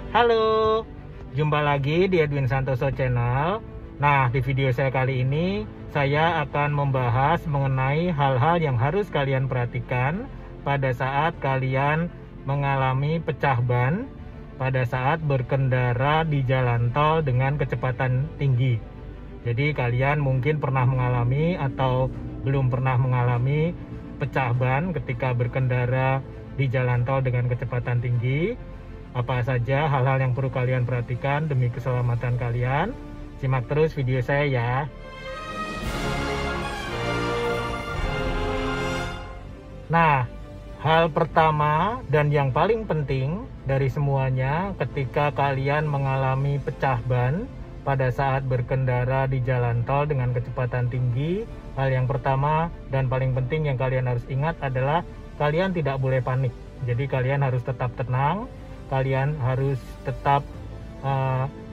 Halo, jumpa lagi di Edwin Santoso Channel. Nah, di video saya kali ini saya akan membahas mengenai hal-hal yang harus kalian perhatikan pada saat kalian mengalami pecah ban pada saat berkendara di jalan tol dengan kecepatan tinggi. Jadi kalian mungkin pernah mengalami atau belum pernah mengalami pecah ban ketika berkendara di jalan tol dengan kecepatan tinggi. Apa saja hal-hal yang perlu kalian perhatikan demi keselamatan kalian? Simak terus video saya ya. Nah, hal pertama dan yang paling penting dari semuanya ketika kalian mengalami pecah ban pada saat berkendara di jalan tol dengan kecepatan tinggi, hal yang pertama dan paling penting yang kalian harus ingat adalah kalian tidak boleh panik. Jadi kalian harus tetap tenang. Kalian harus tetap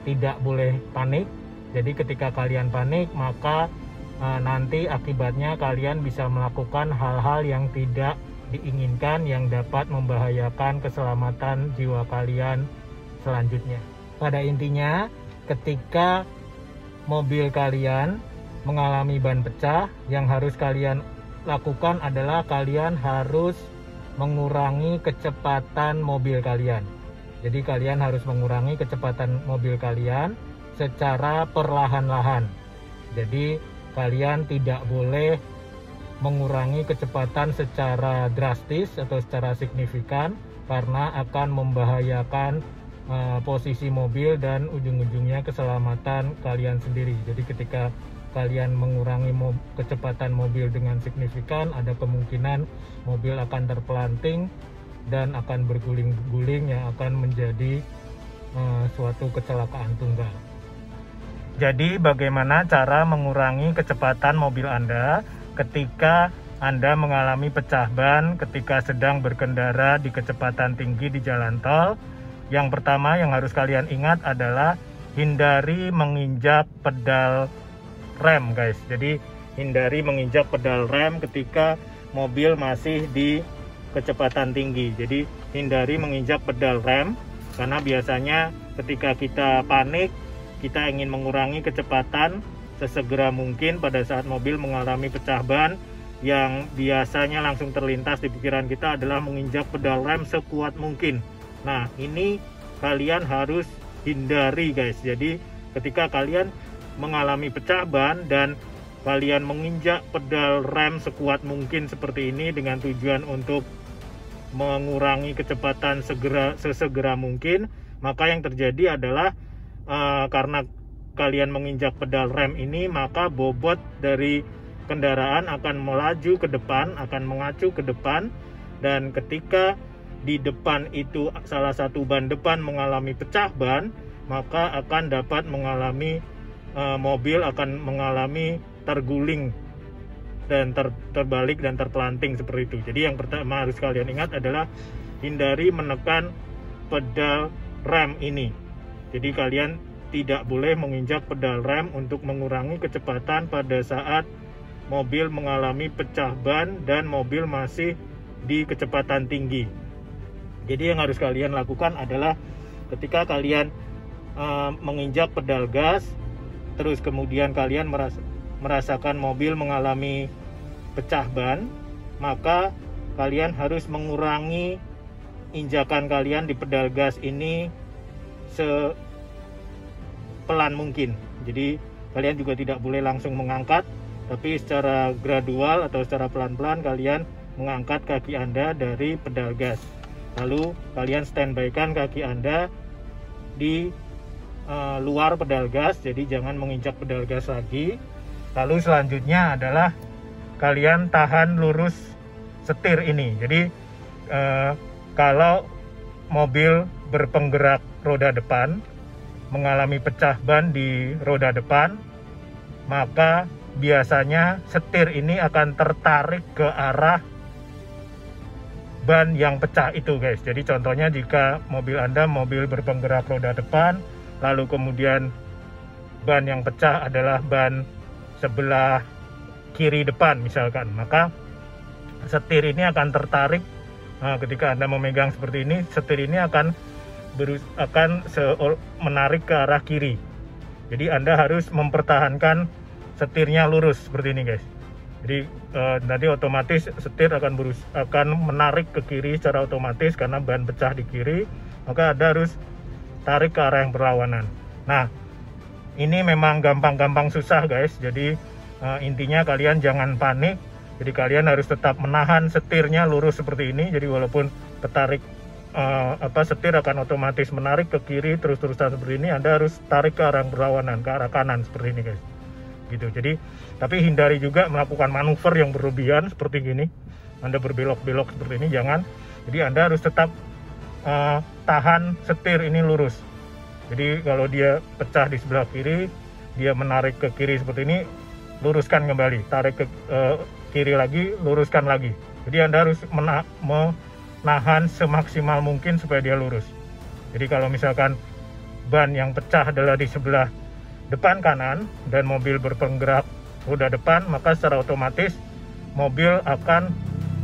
tidak boleh panik. Jadi ketika kalian panik, maka nanti akibatnya kalian bisa melakukan hal-hal yang tidak diinginkan yang dapat membahayakan keselamatan jiwa kalian selanjutnya. Pada intinya, ketika mobil kalian mengalami ban pecah, yang harus kalian lakukan adalah kalian harus mengurangi kecepatan mobil kalian. Jadi kalian harus mengurangi kecepatan mobil kalian secara perlahan-lahan. Jadi kalian tidak boleh mengurangi kecepatan secara drastis atau secara signifikan karena akan membahayakan posisi mobil dan ujung-ujungnya keselamatan kalian sendiri. Jadi ketika kalian mengurangi kecepatan mobil dengan signifikan, ada kemungkinan mobil akan terpelanting dan akan berguling-guling yang akan menjadi suatu kecelakaan tunggal. Jadi bagaimana cara mengurangi kecepatan mobil Anda ketika Anda mengalami pecah ban ketika sedang berkendara di kecepatan tinggi di jalan tol? Yang pertama yang harus kalian ingat adalah hindari menginjak pedal rem, guys. Jadi hindari menginjak pedal rem ketika mobil masih di kecepatan tinggi. Jadi hindari menginjak pedal rem karena biasanya ketika kita panik, kita ingin mengurangi kecepatan sesegera mungkin pada saat mobil mengalami pecah ban. Yang biasanya langsung terlintas di pikiran kita adalah menginjak pedal rem sekuat mungkin. Nah, ini kalian harus hindari, guys. Jadi ketika kalian mengalami pecah ban dan kalian menginjak pedal rem sekuat mungkin seperti ini dengan tujuan untuk mengurangi kecepatan sesegera mungkin, maka yang terjadi adalah karena kalian menginjak pedal rem ini, maka bobot dari kendaraan akan melaju ke depan, akan mengacu ke depan, dan ketika di depan itu salah satu ban depan mengalami pecah ban, maka akan dapat mengalami mobil akan mengalami terguling dan terbalik dan terpelanting seperti itu. Jadi yang pertama harus kalian ingat adalah hindari menekan pedal rem ini. Jadi kalian tidak boleh menginjak pedal rem untuk mengurangi kecepatan pada saat mobil mengalami pecah ban dan mobil masih di kecepatan tinggi. Jadi yang harus kalian lakukan adalah ketika kalian menginjak pedal gas, terus kemudian kalian merasakan mobil mengalami pecah ban, maka kalian harus mengurangi injakan kalian di pedal gas ini sepelan mungkin. Jadi kalian juga tidak boleh langsung mengangkat, tapi secara gradual atau secara pelan-pelan kalian mengangkat kaki Anda dari pedal gas. Lalu kalian standby-kan kaki Anda di luar pedal gas, jadi jangan menginjak pedal gas lagi. Lalu selanjutnya adalah kalian tahan lurus setir ini. Jadi kalau mobil berpenggerak roda depan mengalami pecah ban di roda depan, maka biasanya setir ini akan tertarik ke arah ban yang pecah itu, guys. Jadi contohnya jika mobil Anda mobil berpenggerak roda depan, lalu kemudian ban yang pecah adalah ban sebelah kiri depan misalkan, maka setir ini akan tertarik. Nah, ketika Anda memegang seperti ini, setir ini akan menarik ke arah kiri. Jadi Anda harus mempertahankan setirnya lurus seperti ini guys. Jadi nanti otomatis setir akan menarik ke kiri secara otomatis karena ban pecah di kiri, maka Anda harus tarik ke arah yang berlawanan. Nah, ini memang gampang-gampang susah guys. Jadi intinya kalian jangan panik. Jadi kalian harus tetap menahan setirnya lurus seperti ini. Jadi walaupun ketarik setir akan otomatis menarik ke kiri terus-terusan seperti ini, Anda harus tarik ke arah yang berlawanan, ke arah kanan seperti ini guys. Gitu. Jadi tapi hindari juga melakukan manuver yang berlebihan seperti gini. Anda berbelok-belok seperti ini, jangan. Jadi Anda harus tetap tahan setir ini lurus. Jadi kalau dia pecah di sebelah kiri, dia menarik ke kiri seperti ini, luruskan kembali, tarik ke kiri lagi, luruskan lagi. Jadi Anda harus menahan semaksimal mungkin supaya dia lurus. Jadi kalau misalkan ban yang pecah adalah di sebelah depan kanan dan mobil berpenggerak roda depan, maka secara otomatis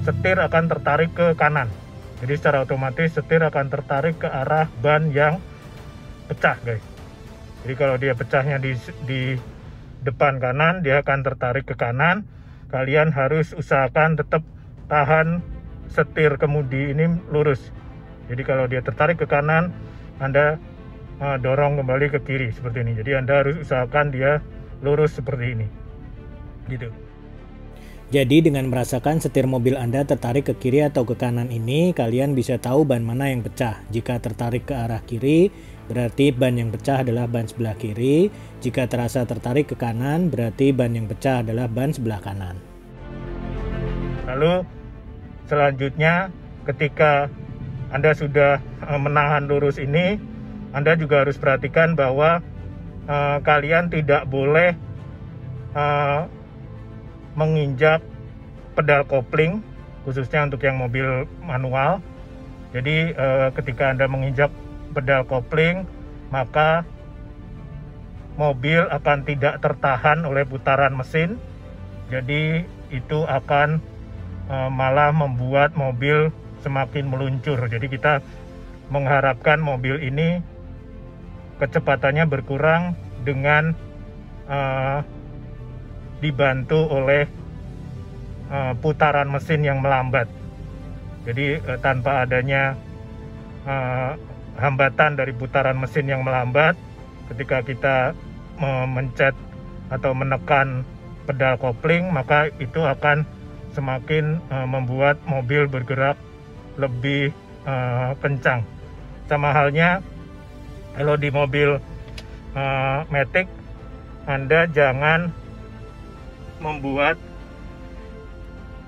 setir akan tertarik ke kanan. Jadi secara otomatis setir akan tertarik ke arah ban yang pecah guys. Jadi kalau dia pecahnya di depan kanan, dia akan tertarik ke kanan. Kalian harus usahakan tetap tahan setir kemudi ini lurus. Jadi kalau dia tertarik ke kanan, Anda dorong kembali ke kiri seperti ini. Jadi Anda harus usahakan dia lurus seperti ini. Gitu. Jadi dengan merasakan setir mobil Anda tertarik ke kiri atau ke kanan ini, kalian bisa tahu ban mana yang pecah. Jika tertarik ke arah kiri, berarti ban yang pecah adalah ban sebelah kiri. Jika terasa tertarik ke kanan, berarti ban yang pecah adalah ban sebelah kanan. Lalu selanjutnya, ketika Anda sudah menahan lurus ini, Anda juga harus perhatikan bahwa kalian tidak boleh menginjak pedal kopling, khususnya untuk yang mobil manual. Jadi ketika Anda menginjak pedal kopling, maka mobil akan tidak tertahan oleh putaran mesin. Jadi itu akan malah membuat mobil semakin meluncur. Jadi kita mengharapkan mobil ini kecepatannya berkurang dengan dibantu oleh putaran mesin yang melambat. Jadi tanpa adanya hambatan dari putaran mesin yang melambat, ketika kita memencet atau menekan pedal kopling, maka itu akan semakin membuat mobil bergerak lebih kencang. Sama halnya kalau di mobil Matic, Anda jangan membuat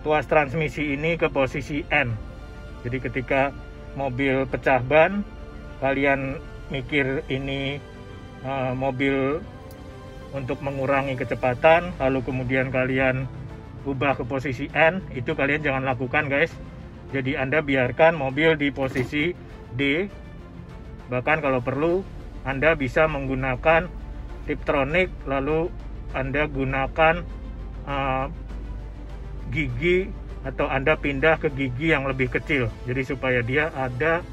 tuas transmisi ini ke posisi N. Jadi ketika mobil pecah ban, kalian mikir ini mobil untuk mengurangi kecepatan, lalu kemudian kalian ubah ke posisi N, itu kalian jangan lakukan guys. Jadi Anda biarkan mobil di posisi D. Bahkan kalau perlu Anda bisa menggunakan Tiptronic, lalu Anda gunakan gigi atau Anda pindah ke gigi yang lebih kecil. Jadi supaya dia ada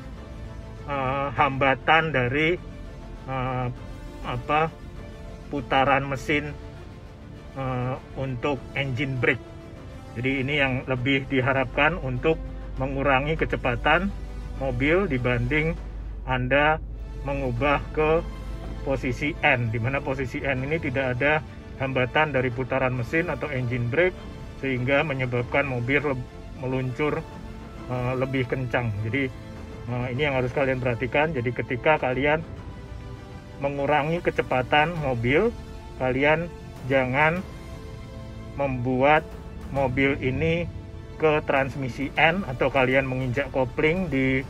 hambatan dari putaran mesin untuk engine brake. Jadi ini yang lebih diharapkan untuk mengurangi kecepatan mobil dibanding Anda mengubah ke posisi N, di mana posisi N ini tidak ada hambatan dari putaran mesin atau engine brake, sehingga menyebabkan mobil meluncur lebih kencang. Jadi ini yang harus kalian perhatikan. Jadi ketika kalian mengurangi kecepatan mobil, kalian jangan membuat mobil ini ke transmisi N atau kalian menginjak kopling di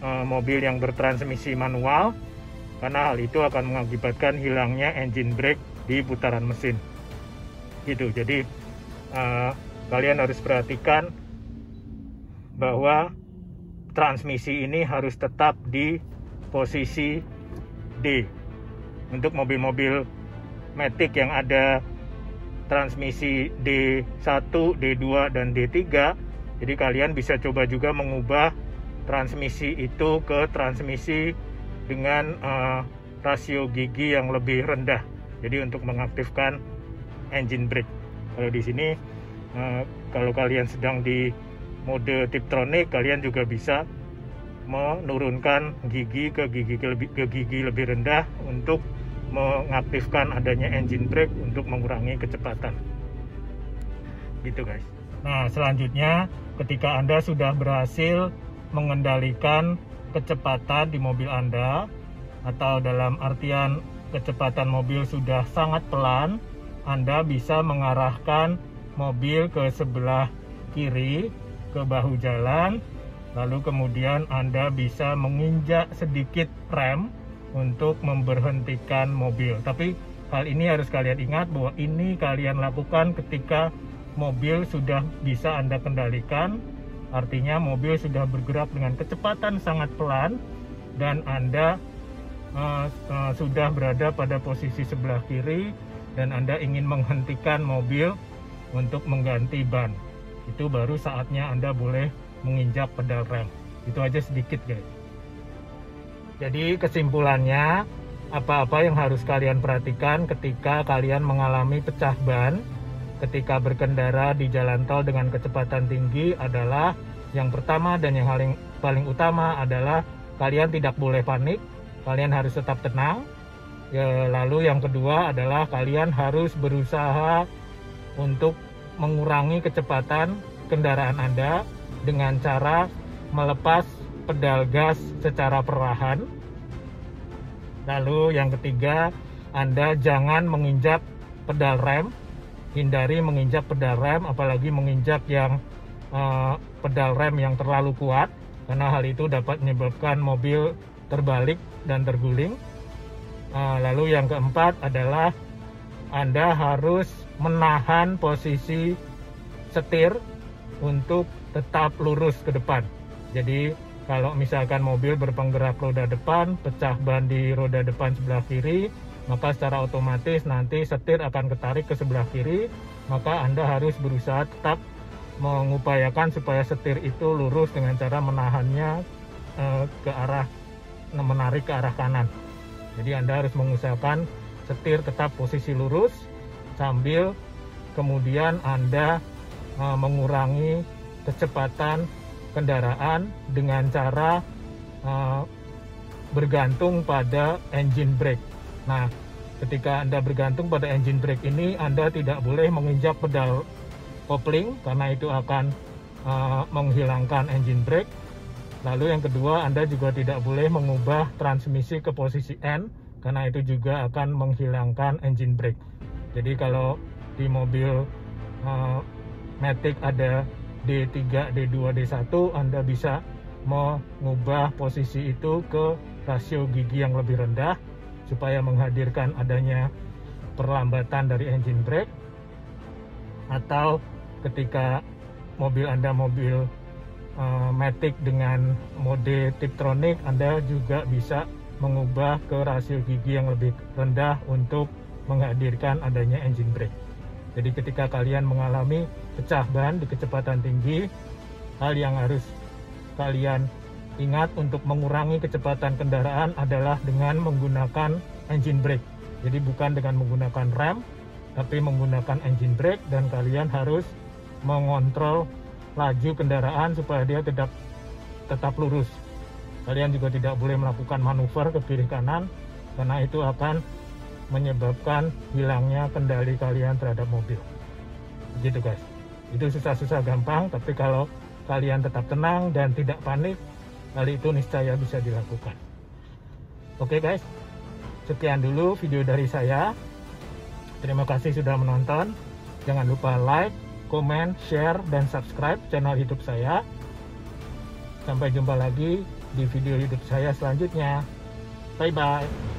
mobil yang bertransmisi manual, karena hal itu akan mengakibatkan hilangnya engine brake di putaran mesin. Gitu. Jadi kalian harus perhatikan bahwa transmisi ini harus tetap di posisi D. Untuk mobil-mobil Matic yang ada transmisi D1, D2, dan D3, jadi kalian bisa coba juga mengubah transmisi itu ke transmisi dengan rasio gigi yang lebih rendah. Jadi untuk mengaktifkan engine brake. Kalau di sini kalau kalian sedang di mode Tiptronic, kalian juga bisa menurunkan gigi ke gigi lebih rendah untuk mengaktifkan adanya engine brake untuk mengurangi kecepatan. Gitu guys. Nah, selanjutnya ketika Anda sudah berhasil mengendalikan kecepatan di mobil Anda, atau dalam artian kecepatan mobil sudah sangat pelan, Anda bisa mengarahkan mobil ke sebelah kiri, ke bahu jalan, lalu kemudian Anda bisa menginjak sedikit rem untuk memberhentikan mobil. Tapi hal ini harus kalian ingat bahwa ini kalian lakukan ketika mobil sudah bisa Anda kendalikan, artinya mobil sudah bergerak dengan kecepatan sangat pelan dan Anda sudah berada pada posisi sebelah kiri dan Anda ingin menghentikan mobil untuk mengganti ban. Itu baru saatnya Anda boleh menginjak pedal rem. Itu aja sedikit guys. Jadi kesimpulannya, apa-apa yang harus kalian perhatikan ketika kalian mengalami pecah ban ketika berkendara di jalan tol dengan kecepatan tinggi adalah yang pertama dan yang paling utama adalah kalian tidak boleh panik, kalian harus tetap tenang. Ya, lalu yang kedua adalah kalian harus berusaha untuk mengurangi kecepatan kendaraan Anda dengan cara melepas pedal gas secara perlahan. Lalu yang ketiga, Anda jangan menginjak pedal rem, hindari menginjak pedal rem, apalagi menginjak yang pedal rem yang terlalu kuat, karena hal itu dapat menyebabkan mobil terbalik dan terguling. Lalu yang keempat adalah Anda harus menahan posisi setir untuk tetap lurus ke depan. Jadi kalau misalkan mobil berpenggerak roda depan, pecah ban di roda depan sebelah kiri, maka secara otomatis nanti setir akan ketarik ke sebelah kiri, maka Anda harus berusaha tetap mengupayakan supaya setir itu lurus dengan cara menahannya menarik ke arah kanan. Jadi Anda harus mengusahakan setir tetap posisi lurus sambil kemudian Anda mengurangi kecepatan kendaraan dengan cara bergantung pada engine brake. Nah, ketika Anda bergantung pada engine brake ini, Anda tidak boleh menginjak pedal kopling karena itu akan menghilangkan engine brake. Lalu yang kedua, Anda juga tidak boleh mengubah transmisi ke posisi N karena itu juga akan menghilangkan engine brake. Jadi kalau di mobil Matic ada D3, D2, D1, Anda bisa mengubah posisi itu ke rasio gigi yang lebih rendah supaya menghadirkan adanya perlambatan dari engine brake. Atau ketika mobil Anda mobil Matic dengan mode Tiptronic, Anda juga bisa mengubah ke rasio gigi yang lebih rendah untuk menghadirkan adanya engine brake. Jadi ketika kalian mengalami pecah ban di kecepatan tinggi, hal yang harus kalian ingat untuk mengurangi kecepatan kendaraan adalah dengan menggunakan engine brake. Jadi bukan dengan menggunakan rem, tapi menggunakan engine brake, dan kalian harus mengontrol laju kendaraan supaya dia tetap lurus. Kalian juga tidak boleh melakukan manuver ke kiri kanan karena itu akan menyebabkan hilangnya kendali kalian terhadap mobil. Begitu guys. Itu susah-susah gampang, tapi kalau kalian tetap tenang dan tidak panik, hal itu niscaya bisa dilakukan. Oke guys, sekian dulu video dari saya. Terima kasih sudah menonton. Jangan lupa like, komen, share, dan subscribe channel YouTube saya. Sampai jumpa lagi di video YouTube saya selanjutnya. Bye-bye.